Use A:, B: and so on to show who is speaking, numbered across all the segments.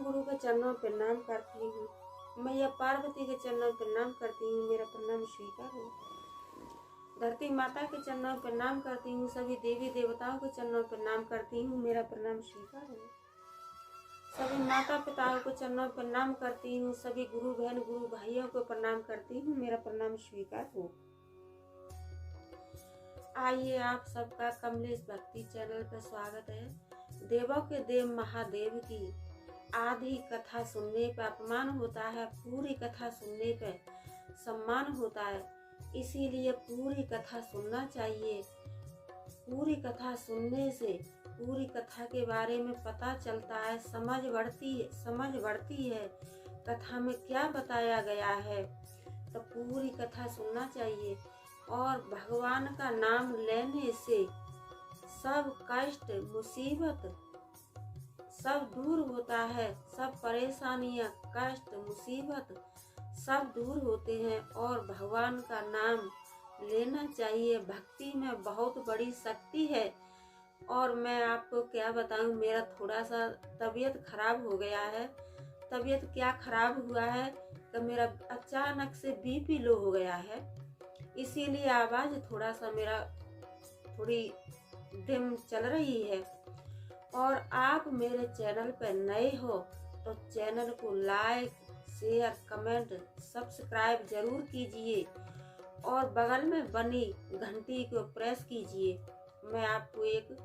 A: गुरु के चरणों पर प्रणाम करती हूँ। मैया पार्वती के चरणों पर प्रणाम करती हूँ, मेरा प्रणाम स्वीकार हो। धरती माता के चरणों पर प्रणाम करती हूँ, सभी देवी देवताओं के चरणों पर प्रणाम करती हूँ, मेरा प्रणाम स्वीकार हो। सभी माता पिताओं को चरणों पर प्रणाम करती हूँ, सभी गुरु बहन गुरु भाइयों को प्रणाम करती हूँ, मेरा प्रणाम स्वीकार हो। आइए आप सबका कमलेश भक्ति चैनल पर स्वागत है। देवों के देव महादेव की आधी कथा सुनने पर अपमान होता है, पूरी कथा सुनने पर सम्मान होता है। इसीलिए पूरी कथा सुनना चाहिए। पूरी कथा सुनने से पूरी कथा के बारे में पता चलता है, समझ बढ़ती है कथा में क्या बताया गया है। तो पूरी कथा सुनना चाहिए। और भगवान का नाम लेने से सब कष्ट मुसीबत सब दूर होता है, सब परेशानियां कष्ट मुसीबत सब दूर होते हैं। और भगवान का नाम लेना चाहिए। भक्ति में बहुत बड़ी शक्ति है। और मैं आपको क्या बताऊं, मेरा थोड़ा सा तबीयत खराब हो गया है। तबीयत क्या खराब हुआ है कि मेरा अचानक से बीपी लो हो गया है, इसीलिए आवाज थोड़ा सा मेरा थोड़ी डिम चल रही है। और आप मेरे चैनल पर नए हो तो चैनल को लाइक शेयर कमेंट सब्सक्राइब जरूर कीजिए और बगल में बनी घंटी को प्रेस कीजिए। मैं आपको एक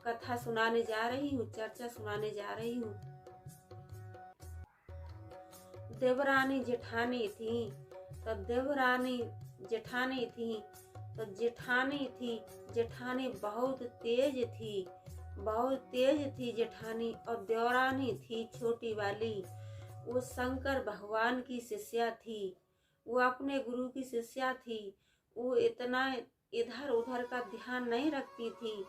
A: कथा सुनाने जा रही हूँ, चर्चा सुनाने जा रही हूँ। देवरानी जेठानी थी तो देवरानी जेठानी थी तो जेठानी बहुत तेज थी जेठानी। और देवरानी थी छोटी वाली, वो शंकर भगवान की शिष्या थी, वो अपने गुरु की शिष्या थी। वो इतना इधर उधर का ध्यान नहीं रखती थी,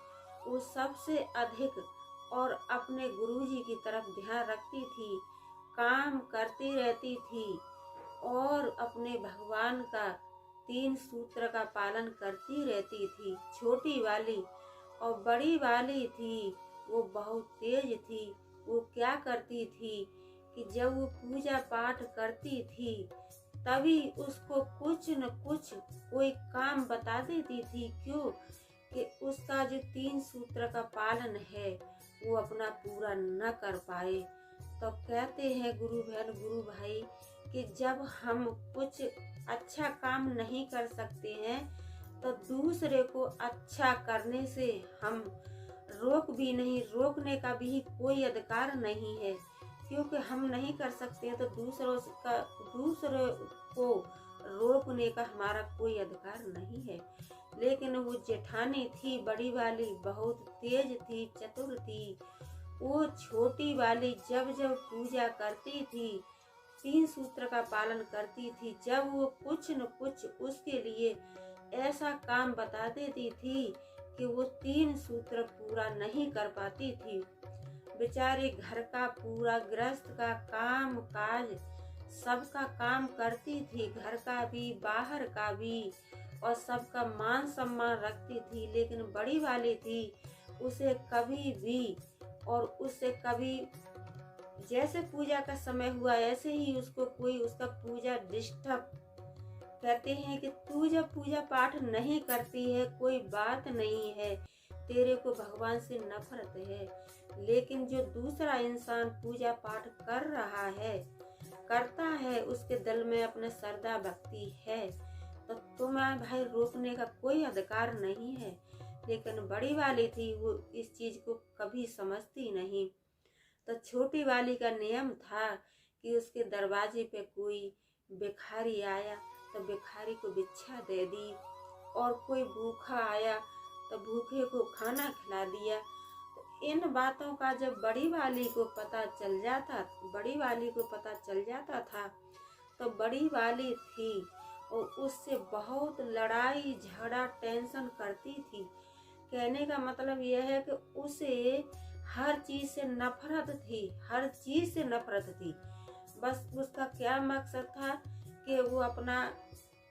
A: वो सबसे अधिक और अपने गुरुजी की तरफ ध्यान रखती थी, काम करती रहती थी और अपने भगवान का 3 सूत्र का पालन करती रहती थी। छोटी वाली और बड़ी वाली थी, वो बहुत तेज थी। वो क्या करती थी कि जब वो पूजा पाठ करती थी तभी उसको कुछ न कुछ कोई काम बता देती थी। क्यों कि उसका जो 3 सूत्र का पालन है वो अपना पूरा न कर पाए। तो कहते हैं गुरु बहन गुरु भाई कि जब हम कुछ अच्छा काम नहीं कर सकते हैं तो दूसरे को अच्छा करने से हम रोकने का भी कोई अधिकार नहीं है। क्योंकि हम नहीं कर सकते हैं तो दूसरों को रोकने का हमारा कोई अधिकार नहीं है। लेकिन वो जेठानी थी बड़ी वाली, बहुत तेज थी, चतुर थी। वो छोटी वाली जब पूजा करती थी, 3 सूत्र का पालन करती थी, जब वो कुछ न कुछ उसके लिए ऐसा काम बता देती थी कि वो 3 सूत्र पूरा नहीं कर पाती थी। बेचारी घर का पूरा गृहस्थ का काम काज सबका काम करती थी, घर का भी बाहर का भी, और सबका मान सम्मान रखती थी। लेकिन बड़ी वाली थी, उसे कभी भी और उससे कभी जैसे पूजा का समय हुआ ऐसे ही उसको कोई उसका पूजा डिस्टर्ब। कहते हैं कि तू जब पूजा पाठ नहीं करती है कोई बात नहीं है, तेरे को भगवान से नफरत है। लेकिन जो दूसरा इंसान पूजा पाठ कर रहा है करता है, उसके दिल में अपने श्रद्धा भक्ति है, तो तुम्हें भाई रोकने का कोई अधिकार नहीं है। लेकिन बड़ी वाली थी, वो इस चीज को कभी समझती नहीं। तो छोटी वाली का नियम था कि उसके दरवाजे पे कोई भिखारी आया तो भिखारी को भिक्षा दे दी, और कोई भूखा आया तो भूखे को खाना खिला दिया। तो इन बातों का जब बड़ी वाली को पता चल जाता था तो बड़ी वाली थी और उससे बहुत लड़ाई झगड़ा टेंशन करती थी। कहने का मतलब यह है कि उसे हर चीज से नफरत थी। बस उसका क्या मकसद था कि वो अपना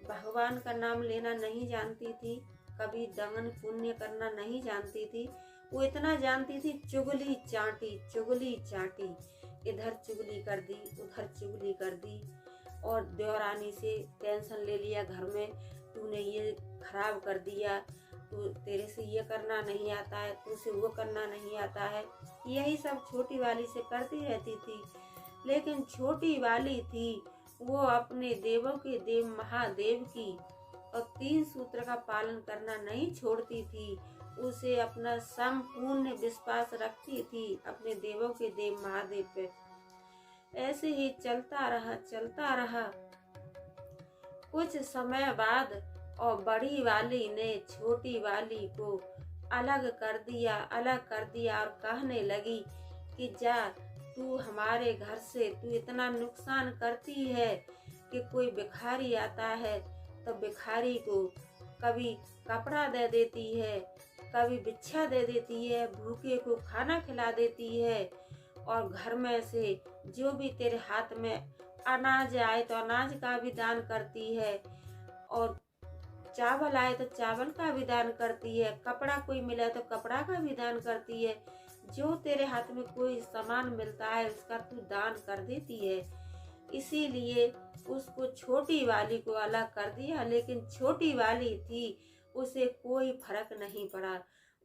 A: भगवान का नाम लेना नहीं जानती थी, कभी दान पुण्य करना नहीं जानती थी। वो इतना जानती थी चुगली चाटी इधर चुगली कर दी, उधर चुगली कर दी, और देवरानी से टेंशन ले लिया घर में, तूने ये खराब कर दिया, तू तेरे से ये करना नहीं आता है, तुझसे वो करना नहीं आता है, यही सब छोटी वाली से करती रहती थी। लेकिन छोटी वाली थी वो अपने देवों के देव महादेव की और 3 सूत्र का पालन करना नहीं छोड़ती थी। उसे अपना संपूर्ण विश्वास रखती थी अपने देवों के देव महादेव पे। ऐसे ही चलता रहा। कुछ समय बाद और बड़ी वाली ने छोटी वाली को अलग कर दिया और कहने लगी कि जा, तू हमारे घर से तू इतना नुकसान करती है कि कोई भिखारी आता है तो भिखारी को कभी कपड़ा दे देती है, कभी भिक्षा दे देती है, भूखे को खाना खिला देती है, और घर में से जो भी तेरे हाथ में अनाज आए तो अनाज का भी दान करती है, और चावल आए तो चावल का भी दान करती है, कपड़ा कोई मिले तो कपड़ा का भी दान करती है, जो तेरे हाथ में कोई सामान मिलता है उसका तू दान कर देती है। इसीलिए उसको छोटी वाली को अलग कर दिया। लेकिन छोटी वाली थी, उसे कोई फर्क नहीं पड़ा।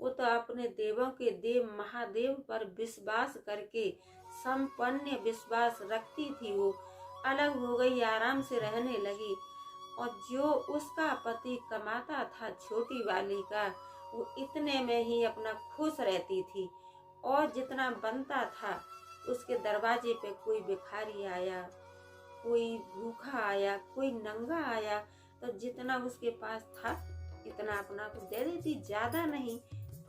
A: वो तो अपने देवों के देव महादेव पर विश्वास करके संपन्न विश्वास रखती थी। वो अलग हो गई, आराम से रहने लगी, और जो उसका पति कमाता था छोटी वाली का, वो इतने में ही अपना खुश रहती थी। और जितना बनता था, उसके दरवाजे पे कोई भिखारी आया, कोई भूखा आया, कोई नंगा आया, तो जितना उसके पास था इतना अपना को दे देती, ज्यादा नहीं,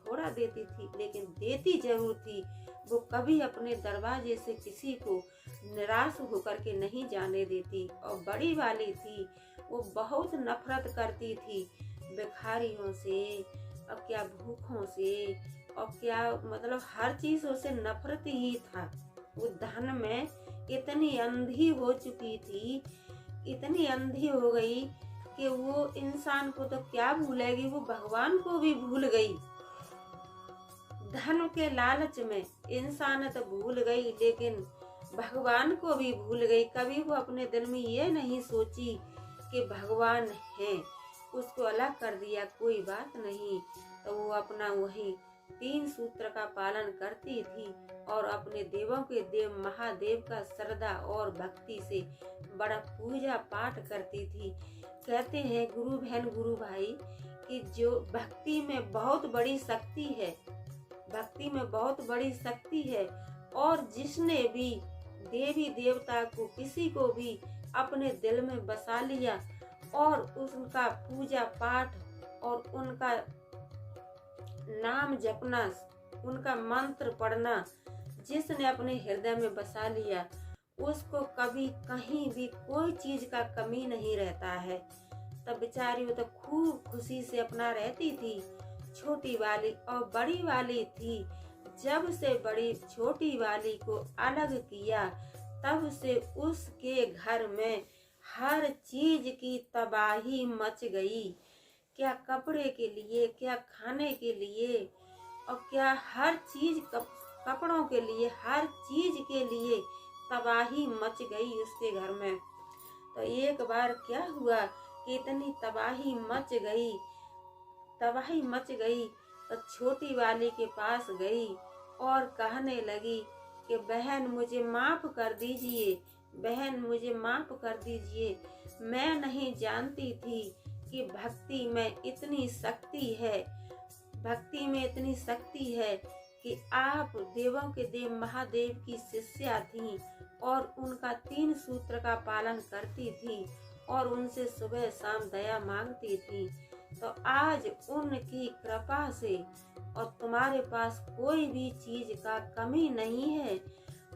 A: थोड़ा देती थी, लेकिन देती जरूर थी। वो कभी अपने दरवाजे से किसी को निराश होकर के नहीं जाने देती। और बड़ी वाली थी, वो बहुत नफरत करती थी भिखारियों से, और क्या भूखों से, और क्या मतलब हर चीजों से नफरत ही था। वो धन में इतनी अंधी हो चुकी थी, इतनी अंधी हो गई कि वो इंसान को तो क्या भूलेगी, वो भगवान को भी भूल गई। धन के लालच में इंसान तो भूल गई, लेकिन भगवान को भी भूल गई। कभी वो अपने दिल में ये नहीं सोची कि भगवान है, उसको अलग कर दिया, कोई बात नहीं। तो वो अपना वही 3 सूत्र का पालन करती थी और अपने देवों के देव महादेव का श्रद्धा और भक्ति से बड़ा पूजा पाठ करती थी। कहते हैं गुरु बहन गुरु भाई कि जो भक्ति में बहुत बड़ी शक्ति है, भक्ति में बहुत बड़ी शक्ति है, और जिसने भी देवी देवता को, किसी को भी अपने दिल में बसा लिया और उनका पूजा पाठ और उनका नाम जपना, उनका मंत्र पढ़ना जिसने अपने हृदय में बसा लिया, उसको कभी कहीं भी कोई चीज का कमी नहीं रहता है। तब बेचारी वो तो खूब खुशी से अपना रहती थी। छोटी वाली और बड़ी वाली थी, जब से बड़ी छोटी वाली को अलग किया, तब से उसके घर में हर चीज की तबाही मच गई। क्या कपड़े के लिए, क्या खाने के लिए, और क्या हर चीज कपड़ों के लिए, हर चीज के लिए तबाही मच गई उसके घर में। तो एक बार क्या हुआ कि इतनी तबाही मच गई तो छोटी वाली के पास गई और कहने लगी कि बहन मुझे माफ कर दीजिए, बहन मुझे माफ कर दीजिए। मैं नहीं जानती थी कि भक्ति में इतनी शक्ति है, भक्ति में इतनी शक्ति है कि आप देवों के देव महादेव की शिष्या थी और उनका 3 सूत्र का पालन करती थी और उनसे सुबह शाम दया मांगती थी। तो आज उनकी कृपा से और तुम्हारे पास कोई भी चीज का कमी नहीं है।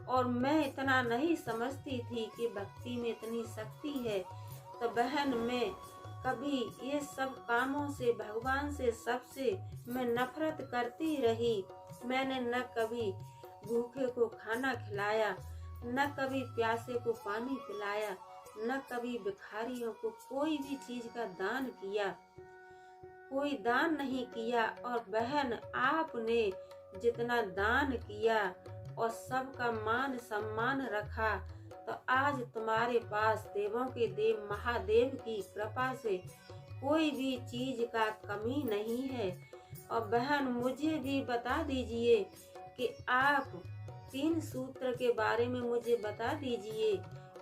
A: और मैं इतना नहीं समझती थी कि भक्ति में इतनी शक्ति है। तो बहन, मैं कभी ये सब कामों से, भगवान से, सबसे मैं नफरत करती रही। मैंने न कभी भूखे को खाना खिलाया, न कभी प्यासे को पानी पिलाया, न कभी भिखारियों को कोई भी चीज का दान किया, कोई दान नहीं किया। और बहन, आपने जितना दान किया और सबका मान सम्मान रखा, तो आज तुम्हारे पास देवों के देव महादेव की कृपा से कोई भी चीज का कमी नहीं है। और बहन मुझे भी बता दीजिए कि आप 3 सूत्र के बारे में मुझे बता दीजिए,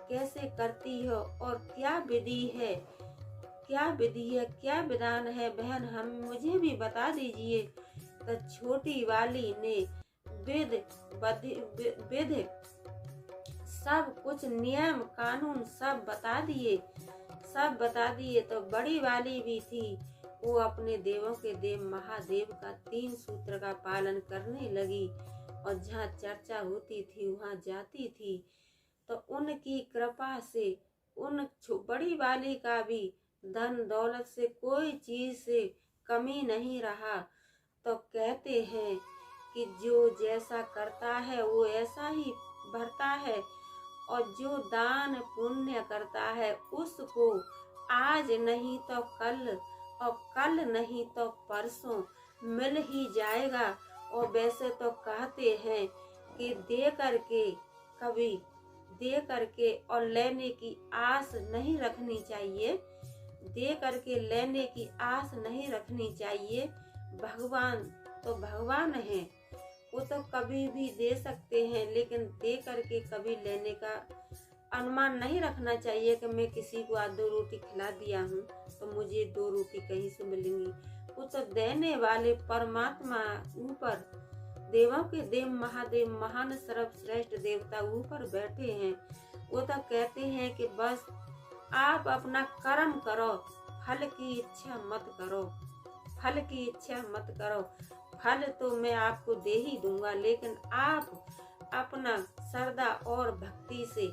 A: कैसे करती हो और क्या विधि है, क्या विधि है, क्या विधान है बहन, हम मुझे भी बता दीजिए। तो छोटी वाली ने विध सब कुछ नियम कानून सब बता दिए। तो बड़ी वाली भी थी, वो अपने देवों के देव महादेव का 3 सूत्र का पालन करने लगी और जहाँ चर्चा होती थी वहाँ जाती थी। तो उनकी कृपा से उन बड़ी वाली का भी धन दौलत से कोई चीज से कमी नहीं रहा। तो कहते हैं कि जो जैसा करता है वो ऐसा ही भरता है, और जो दान पुण्य करता है उसको आज नहीं तो कल और कल नहीं तो परसों मिल ही जाएगा। और वैसे तो कहते हैं कि दे करके और लेने की आस नहीं रखनी चाहिए, दे करके लेने की आस नहीं रखनी चाहिए। भगवान तो भगवान है, वो तो कभी भी दे सकते हैं, लेकिन दे करके कभी लेने का अनुमान नहीं रखना चाहिए कि मैं किसी को आज 2 रोटी खिला दिया हूँ तो मुझे 2 रोटी कहीं से मिलेंगी। वो तो देने वाले परमात्मा ऊपर, देवों के देव महादेव महान सर्वश्रेष्ठ देवता ऊपर बैठे हैं। वो तो कहते हैं कि बस आप अपना कर्म करो, फल की इच्छा मत करो, फल की इच्छा मत करो। फल तो मैं आपको दे ही दूंगा, लेकिन आप अपना श्रद्धा और भक्ति से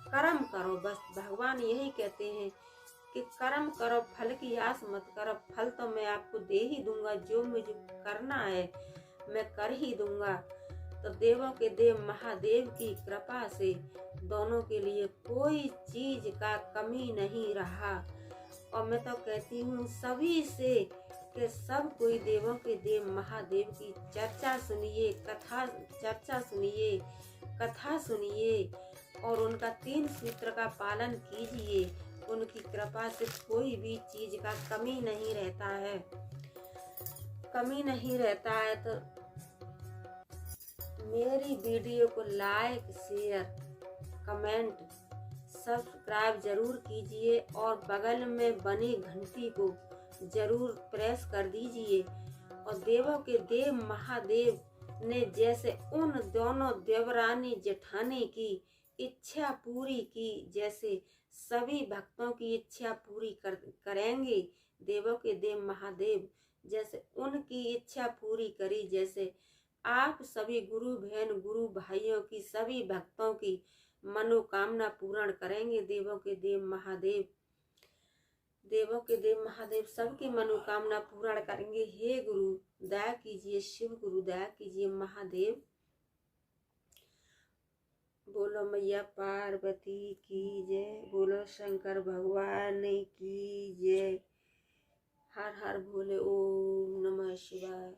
A: कर्म करो। बस भगवान यही कहते हैं कि कर्म करो, फल की आस मत करो। फल तो मैं आपको दे ही दूंगा, जो मुझे करना है मैं कर ही दूंगा। तो देवों के देव महादेव की कृपा से दोनों के लिए कोई चीज का कमी नहीं रहा। और मैं तो कहती हूँ सभी से कि सब कोई देवों के देव महादेव की चर्चा सुनिए, कथा सुनिए और उनका 3 सूत्र का पालन कीजिए। उनकी कृपा से कोई भी चीज का कमी नहीं रहता है। तो मेरी वीडियो को लाइक, शेयर, कमेंट, सब्सक्राइब जरूर कीजिए और बगल में बनी घंटी को जरूर प्रेस कर दीजिए। और देवों के देव महादेव ने जैसे उन दोनों देवरानी जेठानी की इच्छा पूरी की, जैसे सभी भक्तों की इच्छा पूरी करेंगे। देवों के देव महादेव जैसे उनकी इच्छा पूरी करी, जैसे आप सभी गुरु बहन गुरु भाइयों की सभी भक्तों की मनोकामना पूर्ण करेंगे। देवों के देव महादेव सबकी मनोकामना पूर्ण करेंगे। हे गुरु दया कीजिए, शिव गुरु दया कीजिए, महादेव। बोलो मैया पार्वती की जय, बोलो शंकर भगवान की जय। हर हर भोले, ओम नमः शिवाय।